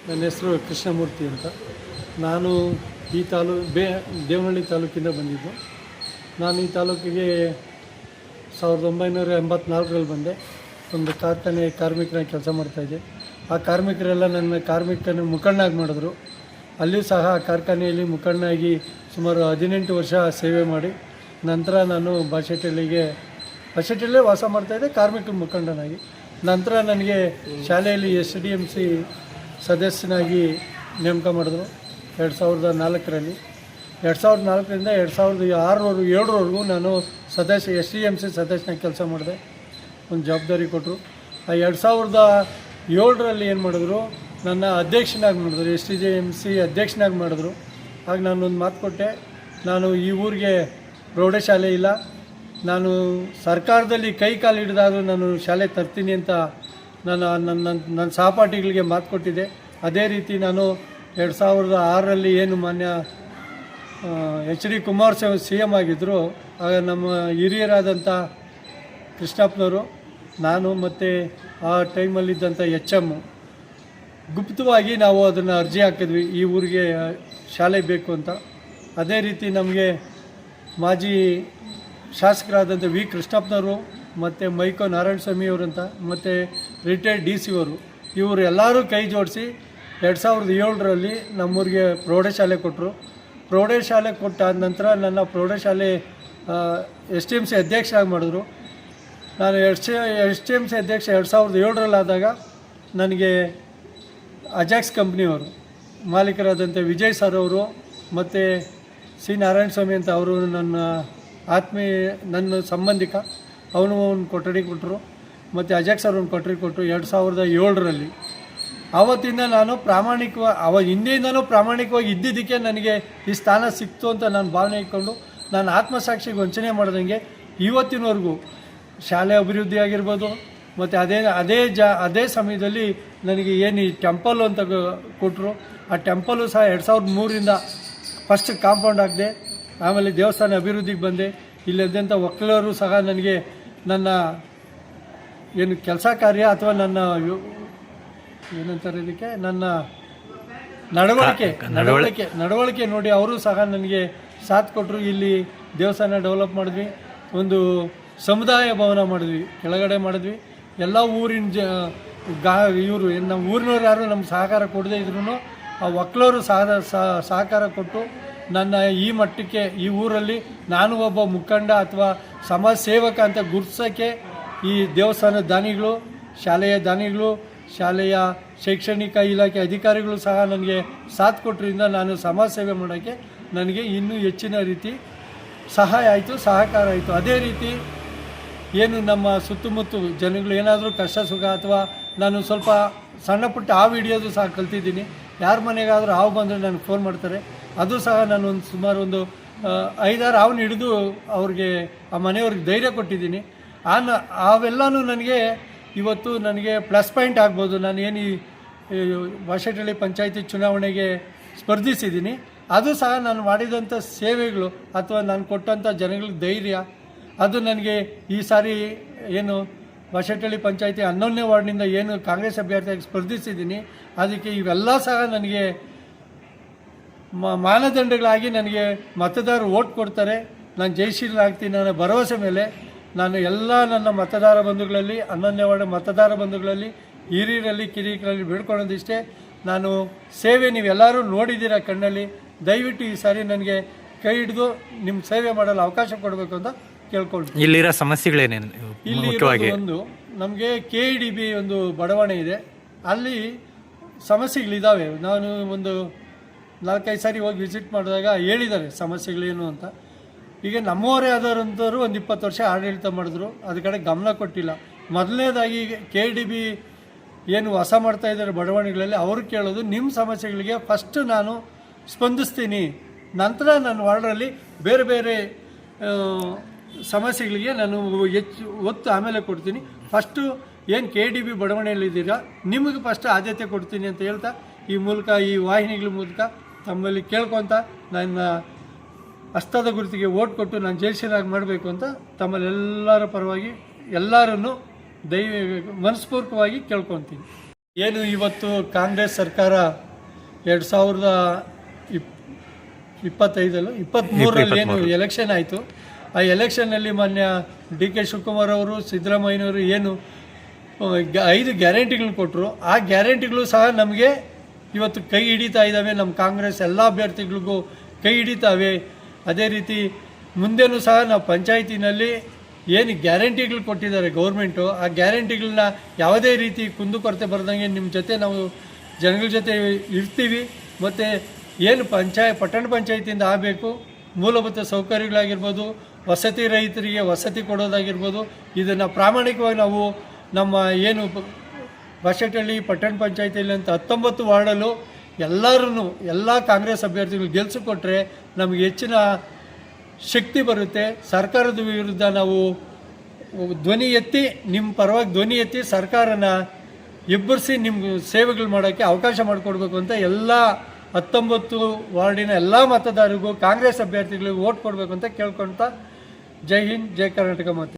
ನನ್ನ ಹೆಸರು ಕೃಷ್ಣಮೂರ್ತಿ ಅಂತ. ನಾನು ಈ ದೇವನಹಳ್ಳಿ ತಾಲೂಕಿಂದ ಬಂದಿದ್ದು. ನಾನು ಈ ತಾಲೂಕಿಗೆ 1984ರಲ್ಲಿ ಬಂದೆ. ಒಂದು ಕಾರ್ಖಾನೆ ಕಾರ್ಮಿಕನಾಗಿ ಕೆಲಸ ಮಾಡ್ತಾಯಿದ್ದೆ. ಆ ಕಾರ್ಮಿಕರೆಲ್ಲ ನನ್ನ ಕಾರ್ಮಿಕನ ಮುಖಂಡನಾಗಿ ಮಾಡಿದ್ರು. ಅಲ್ಲಿಯೂ ಸಹ ಆ ಕಾರ್ಖಾನೆಯಲ್ಲಿ ಮುಖಂಡನಾಗಿ ಸುಮಾರು 18 ವರ್ಷ ಸೇವೆ ಮಾಡಿ ನಂತರ ನಾನು ಬಾಶೆಟ್ಟಳ್ಳಿಗೆ ವಾಸ ಮಾಡ್ತಾಯಿದ್ದೆ ಕಾರ್ಮಿಕರ ಮುಖಂಡನಾಗಿ. ನಂತರ ನನಗೆ ಶಾಲೆಯಲ್ಲಿ SDMC ಸದಸ್ಯನಾಗಿ ನೇಮಕ ಮಾಡಿದ್ರು 2004ರಲ್ಲಿ. 2004ರಿಂದ 2006-2007ವರೆಗೂ ನಾನು SDMC ಸದಸ್ಯನಾಗಿ ಕೆಲಸ ಮಾಡಿದೆ. ಒಂದು ಜವಾಬ್ದಾರಿ ಕೊಟ್ಟರು. ಆ 2007ರಲ್ಲಿ ಏನು ಮಾಡಿದ್ರು, ನನ್ನ ಅಧ್ಯಕ್ಷನಾಗಿ ಮಾಡಿದ್ರು, SDMC ಅಧ್ಯಕ್ಷನಾಗಿ ಮಾಡಿದ್ರು. ಆಗ ನಾನೊಂದು ಮಾತು ಕೊಟ್ಟೆ, ನಾನು ಈ ಊರಿಗೆ ಪ್ರೌಢಶಾಲೆ ಇಲ್ಲ, ನಾನು ಸರ್ಕಾರದಲ್ಲಿ ಕೈ ಕಾಲು ಹಿಡಿದಾದರೂ ನಾನು ಶಾಲೆ ತರ್ತೀನಿ ಅಂತ ನನ್ನ ಸಹಪಾಠಿಗಳಿಗೆ ಮಾತು ಕೊಟ್ಟಿದ್ದೆ. ಅದೇ ರೀತಿ ನಾನು 2006ರಲ್ಲಿ ಏನು ಮಾನ್ಯ HD ಕುಮಾರಸ್ವಾಮಿ CM ಆಗಿದ್ದರು, ಆಗ ನಮ್ಮ ಹಿರಿಯರಾದಂಥ ಕೃಷ್ಣಪ್ಪನವರು, ನಾನು ಮತ್ತು ಆ ಟೈಮಲ್ಲಿದ್ದಂಥ HM ಗುಪ್ತವಾಗಿ ನಾವು ಅದನ್ನು ಅರ್ಜಿ ಹಾಕಿದ್ವಿ, ಈ ಊರಿಗೆ ಶಾಲೆ ಬೇಕು ಅಂತ. ಅದೇ ರೀತಿ ನಮಗೆ ಮಾಜಿ ಶಾಸಕರಾದಂಥ V ಕೃಷ್ಣಪ್ಪನವರು ಮತ್ತು ಮೈಕೋ ನಾರಾಯಣಸ್ವಾಮಿಯವರಂತ ಮತ್ತು ರಿಟೈರ್ಡ್ DC ಅವರು, ಇವರು ಎಲ್ಲರೂ ಕೈ ಜೋಡಿಸಿ 2007ರಲ್ಲಿ ನಮ್ಮೂರಿಗೆ ಪ್ರೌಢಶಾಲೆ ಕೊಟ್ಟರು. ಪ್ರೌಢಶಾಲೆ ಕೊಟ್ಟಾದ ನಂತರ ನನ್ನ ಪ್ರೌಢಶಾಲೆ SDMC ಅಧ್ಯಕ್ಷರಾಗಿ ಮಾಡಿದ್ರು. ನಾನು SDMC ಅಧ್ಯಕ್ಷ 2007ರಲ್ಲಾದಾಗ ನನಗೆ ಅಜಾಕ್ಸ್ ಕಂಪ್ನಿಯವರು ಮಾಲೀಕರಾದಂಥ ವಿಜಯ್ ಸರ್ ಅವರು ಮತ್ತು C ನಾರಾಯಣಸ್ವಾಮಿ ಅಂತ ಅವರು ನನ್ನ ನನ್ನ ಸಂಬಂಧಿಕ, ಅವನು ಒಂದು ಕೊಠಡಿ ಕೊಟ್ಟರು ಮತ್ತು ಅಜಾಕ್ಸ್ ಅವರು ಒಂದು ಕೊಠಡಿ ಕೊಟ್ಟರು 2007ರಲ್ಲಿ. ಆವತ್ತಿಂದ ನಾನು ಹಿಂದೆಯಿಂದನೂ ಪ್ರಾಮಾಣಿಕವಾಗಿ ಇದ್ದಿದ್ದಕ್ಕೆ ನನಗೆ ಈ ಸ್ಥಾನ ಸಿಕ್ತು ಅಂತ ನಾನು ಭಾವನೆ ಇಟ್ಕೊಂಡು ನಾನು ಆತ್ಮಸಾಕ್ಷಿಗೆ ವಂಚನೆ ಮಾಡ್ದಂಗೆ ಇವತ್ತಿನವರೆಗೂ ಶಾಲೆ ಅಭಿವೃದ್ಧಿ ಆಗಿರ್ಬೋದು ಮತ್ತು ಅದೇ ಸಮಯದಲ್ಲಿ ನನಗೆ ಏನು ಈ ಟೆಂಪಲ್ ಅಂತ ಕೊಟ್ಟರು, ಆ ಟೆಂಪಲು ಸಹ 2003ರಿಂದ ಫಸ್ಟ್ ಕಾಂಪೌಂಡ್ ಹಾಕಿದೆ. ಆಮೇಲೆ ದೇವಸ್ಥಾನ ಅಭಿವೃದ್ಧಿಗೆ ಬಂದೆ. ಇಲ್ಲಿದ್ದಂಥ ವಕೀಲರು ಸಹ ನನಗೆ ನನ್ನ ಏನು ಕೆಲಸ ಕಾರ್ಯ ಅಥವಾ ನನ್ನ ಏನಂತಾರೆ ಇದಕ್ಕೆ ನನ್ನ ನಡವಳಿಕೆ ನೋಡಿ ಅವರು ಸಹ ನನಗೆ ಸಾಥ್ ಕೊಟ್ಟರು. ಇಲ್ಲಿ ದೇವಸ್ಥಾನ ಡೆವಲಪ್ ಮಾಡಿದ್ವಿ, ಒಂದು ಸಮುದಾಯ ಭವನ ಮಾಡಿದ್ವಿ, ಕೆಳಗಡೆ ಮಾಡಿದ್ವಿ. ಎಲ್ಲ ಊರಿನ ಇವರು ನಮ್ಮ ಊರಿನವ್ರು ಯಾರು ನಮ್ಗೆ ಸಹಕಾರ ಕೊಡದೇ ಇದ್ರೂ ಆ ವಕೀಲರು ಸಹಕಾರ ಕೊಟ್ಟು ನನ್ನ ಈ ಮಟ್ಟಕ್ಕೆ ಈ ಊರಲ್ಲಿ ನಾನು ಒಬ್ಬ ಮುಖಂಡ ಅಥವಾ ಸಮಾಜ ಸೇವಕ ಅಂತ ಗುರುತಿಸೋಕ್ಕೆ ಈ ದೇವಸ್ಥಾನದ ದಾನಿಗಳು, ಶಾಲೆಯ ದಾನಿಗಳು, ಶಾಲೆಯ ಶೈಕ್ಷಣಿಕ ಇಲಾಖೆ ಅಧಿಕಾರಿಗಳು ಸಹ ನನಗೆ ಸಾಥ್ ಕೊಟ್ಟರಿಂದ ನಾನು ಸಮಾಜ ಸೇವೆ ಮಾಡೋಕ್ಕೆ ನನಗೆ ಇನ್ನೂ ಹೆಚ್ಚಿನ ರೀತಿ ಸಹಾಯ ಆಯಿತು, ಸಹಕಾರ ಆಯಿತು. ಅದೇ ರೀತಿ ಏನು ನಮ್ಮ ಸುತ್ತಮುತ್ತ ಜನಗಳು ಏನಾದರೂ ಕಷ್ಟ ಸುಖ ಅಥವಾ ನಾನು ಸ್ವಲ್ಪ ಸಣ್ಣ ಪುಟ್ಟ ಹಾವು ಹಿಡಿಯೋದು ಸಹ ಕಲ್ತಿದ್ದೀನಿ. ಯಾರ ಮನೆಗಾದರೂ ಹಾವು ಬಂದರೆ ನನಗೆ ಫೋನ್ ಮಾಡ್ತಾರೆ, ಅದು ಸಹ ನಾನು ಸುಮಾರು 5-6 ಹಾವನ್ನು ಹಿಡಿದು ಅವ್ರಿಗೆ ಆ ಮನೆಯವ್ರಿಗೆ ಧೈರ್ಯ ಕೊಟ್ಟಿದ್ದೀನಿ. ಅವೆಲ್ಲನೂ ನನಗೆ ಇವತ್ತು ನನಗೆ ಪ್ಲಸ್ ಪಾಯಿಂಟ್ ಆಗ್ಬೋದು. ನಾನು ಏನು ಈ ಬಾಶೆಟ್ಟಳ್ಳಿ ಪಂಚಾಯತಿ ಚುನಾವಣೆಗೆ ಸ್ಪರ್ಧಿಸಿದ್ದೀನಿ, ಅದು ಸಹ ನಾನು ಮಾಡಿದಂಥ ಸೇವೆಗಳು ಅಥವಾ ನಾನು ಕೊಟ್ಟಂಥ ಜನಗಳಿಗೆ ಧೈರ್ಯ, ಅದು ನನಗೆ ಈ ಸಾರಿ ಏನು ಬಾಶೆಟ್ಟಳ್ಳಿ ಪಂಚಾಯತಿ 11ನೇ ವಾರ್ಡ್ನಿಂದ ಏನು ಕಾಂಗ್ರೆಸ್ ಅಭ್ಯರ್ಥಿಯಾಗಿ ಸ್ಪರ್ಧಿಸಿದ್ದೀನಿ, ಅದಕ್ಕೆ ಇವೆಲ್ಲ ಸಹ ನನಗೆ ಮಾನದಂಡಗಳಾಗಿ ನನಗೆ ಮತದಾರರು ಓಟ್ ಕೊಡ್ತಾರೆ. ನಾನು ಜಯಶೀಲನಾಗ್ತೀನಿ ಅನ್ನೋ ಭರವಸೆ ಮೇಲೆ ನಾನು ಎಲ್ಲ ನನ್ನ ಮತದಾರ ಬಂಧುಗಳಲ್ಲಿ 11ನೇ ವಾರ್ಡ್ ಮತದಾರ ಬಂಧುಗಳಲ್ಲಿ ಹಿರಿಯರಲ್ಲಿ ಕಿರಿಯರಲ್ಲಿ ಬೇಡ್ಕೊಳ್ಳೋದಿಷ್ಟೇ, ನಾನು ಸೇವೆ ನೀವೆಲ್ಲರೂ ನೋಡಿದ್ದೀರ ಕಣ್ಣಲ್ಲಿ, ದಯವಿಟ್ಟು ಈ ಸಾರಿ ನನಗೆ ಕೈ ಹಿಡಿದು ನಿಮ್ಮ ಸೇವೆ ಮಾಡಲು ಅವಕಾಶ ಕೊಡಬೇಕು ಅಂತ ಕೇಳ್ಕೊಳ್ತೀನಿ. ಇಲ್ಲಿರೋ ಸಮಸ್ಯೆಗಳೇನೇನು? ಇಲ್ಲಿ ಒಂದು ನಮಗೆ KEDB ಒಂದು ಬಡಾವಣೆ ಇದೆ, ಅಲ್ಲಿ ಸಮಸ್ಯೆಗಳಿದ್ದಾವೆ. ನಾನು ಒಂದು 4-5 ಸಾರಿ ಹೋಗಿ ವಿಸಿಟ್ ಮಾಡಿದಾಗ ಹೇಳಿದ್ದಾರೆ ಸಮಸ್ಯೆಗಳೇನು ಅಂತ. ಈಗ ನಮ್ಮವರೇ ಆದವರಂಥವ್ರು ಒಂದು 20 ವರ್ಷ ಆಡಳಿತ ಮಾಡಿದ್ರು, ಅದ್ರ ಕಡೆ ಗಮನ ಕೊಟ್ಟಿಲ್ಲ. ಮೊದಲನೇದಾಗಿ KEDB ಏನು ಹೊಸ ಮಾಡ್ತಾ ಇದ್ದಾರೆ ಬಡಾವಣೆಗಳಲ್ಲಿ, ಅವರು ಕೇಳೋದು ನಿಮ್ಮ ಸಮಸ್ಯೆಗಳಿಗೆ ಫಸ್ಟು ನಾನು ಸ್ಪಂದಿಸ್ತೀನಿ, ನಂತರ ನನ್ನ ವಾರ್ಡಲ್ಲಿ ಬೇರೆ ಬೇರೆ ಸಮಸ್ಯೆಗಳಿಗೆ ನಾನು ಹೆಚ್ಚು ಒತ್ತು ಆಮೇಲೆ ಕೊಡ್ತೀನಿ. ಫಸ್ಟು ಏನು KEDB ಬಡಾವಣೆಯಲ್ಲಿದ್ದೀರಾ ನಿಮಗೆ ಫಸ್ಟ್ ಆದ್ಯತೆ ಕೊಡ್ತೀನಿ ಅಂತ ಹೇಳ್ತಾ ಈ ಮೂಲಕ ಈ ವಾಹಿನಿಗಳ ಮೂಲಕ ತಮ್ಮಲ್ಲಿ ಕೇಳ್ಕೊತ ನನ್ನ ಹಸ್ತದ ಗುರುತಿಗೆ ಓಟ್ ಕೊಟ್ಟು ನಾನು ಜಯಶೀಲನಾಗಿ ಮಾಡಬೇಕು ಅಂತ ತಮ್ಮಲ್ಲೆಲ್ಲರ ಪರವಾಗಿ ಎಲ್ಲರನ್ನು ಮನಸ್ಪೂರ್ವಕವಾಗಿ ಕೇಳ್ಕೊತೀನಿ. ಏನು ಇವತ್ತು ಕಾಂಗ್ರೆಸ್ ಸರ್ಕಾರ 2025 ಏನು ಎಲೆಕ್ಷನ್ ಆಯಿತು, ಆ ಎಲೆಕ್ಷನ್ನಲ್ಲಿ ಮಾನ್ಯ ಡಿ ಕೆ ಶಿವಕುಮಾರ್ ಅವರು, ಸಿದ್ದರಾಮಯ್ಯನವರು ಏನು 5 ಗ್ಯಾರಂಟಿಗಳು ಕೊಟ್ಟರು, ಆ ಗ್ಯಾರಂಟಿಗಳು ಸಹ ನಮಗೆ ಇವತ್ತು ಕೈ ಹಿಡಿತಾ ಇದ್ದಾವೆ. ನಮ್ಮ ಕಾಂಗ್ರೆಸ್ ಎಲ್ಲ ಅಭ್ಯರ್ಥಿಗಳಿಗೂ ಕೈ ಹಿಡಿತಾವೆ. ಅದೇ ರೀತಿ ಮುಂದೆನೂ ಸಹ ನಾವು ಪಂಚಾಯತಿನಲ್ಲಿ ಏನು ಗ್ಯಾರಂಟಿಗಳು ಕೊಟ್ಟಿದ್ದಾರೆ ಗೌರ್ಮೆಂಟು, ಆ ಗ್ಯಾರಂಟಿಗಳನ್ನ ಯಾವುದೇ ರೀತಿ ಕುಂದುಕೊರತೆ ಬರ್ದಂಗೆ ನಿಮ್ಮ ಜೊತೆ ನಾವು ಜನಗಳ ಜೊತೆ ಇರ್ತೀವಿ. ಮತ್ತು ಏನು ಪಟ್ಟಣ ಪಂಚಾಯತಿಯಿಂದ ಆಗಬೇಕು, ಮೂಲಭೂತ ಸೌಕರ್ಯಗಳಾಗಿರ್ಬೋದು, ವಸತಿ ರಹಿತರಿಗೆ ವಸತಿ ಕೊಡೋದಾಗಿರ್ಬೋದು, ಇದನ್ನು ಪ್ರಾಮಾಣಿಕವಾಗಿ ನಾವು ನಮ್ಮ ಏನು ಬಸಟಹಳ್ಳಿ ಪಟ್ಟಣ ಪಂಚಾಯತಿಯಲ್ಲಿ ಅಂತ 19 ವಾರ್ಡಲ್ಲೂ ಎಲ್ಲ ಕಾಂಗ್ರೆಸ್ ಅಭ್ಯರ್ಥಿಗಳು ಗೆಲ್ಲಿಸಿಕೊಟ್ರೆ ನಮಗೆ ಹೆಚ್ಚಿನ ಶಕ್ತಿ ಬರುತ್ತೆ. ಸರ್ಕಾರದ ವಿರುದ್ಧ ನಾವು ಧ್ವನಿ ಎತ್ತಿ, ನಿಮ್ಮ ಪರವಾಗಿ ಧ್ವನಿ ಎತ್ತಿ ಸರ್ಕಾರನ ಎಬ್ಬರಿಸಿ ನಿಮ್ಮ ಸೇವೆಗಳು ಮಾಡೋಕ್ಕೆ ಅವಕಾಶ ಮಾಡಿಕೊಡ್ಬೇಕು ಅಂತ ಎಲ್ಲ 19 ವಾರ್ಡಿನ ಎಲ್ಲ ಮತದಾರರಿಗೂ ಕಾಂಗ್ರೆಸ್ ಅಭ್ಯರ್ಥಿಗಳಿಗೆ ವೋಟ್ ಕೊಡಬೇಕು ಅಂತ ಕೇಳ್ಕೊಳ್ತಾ, ಜೈ ಹಿಂದ್, ಜೈ ಕರ್ನಾಟಕ ಮಾತೆ.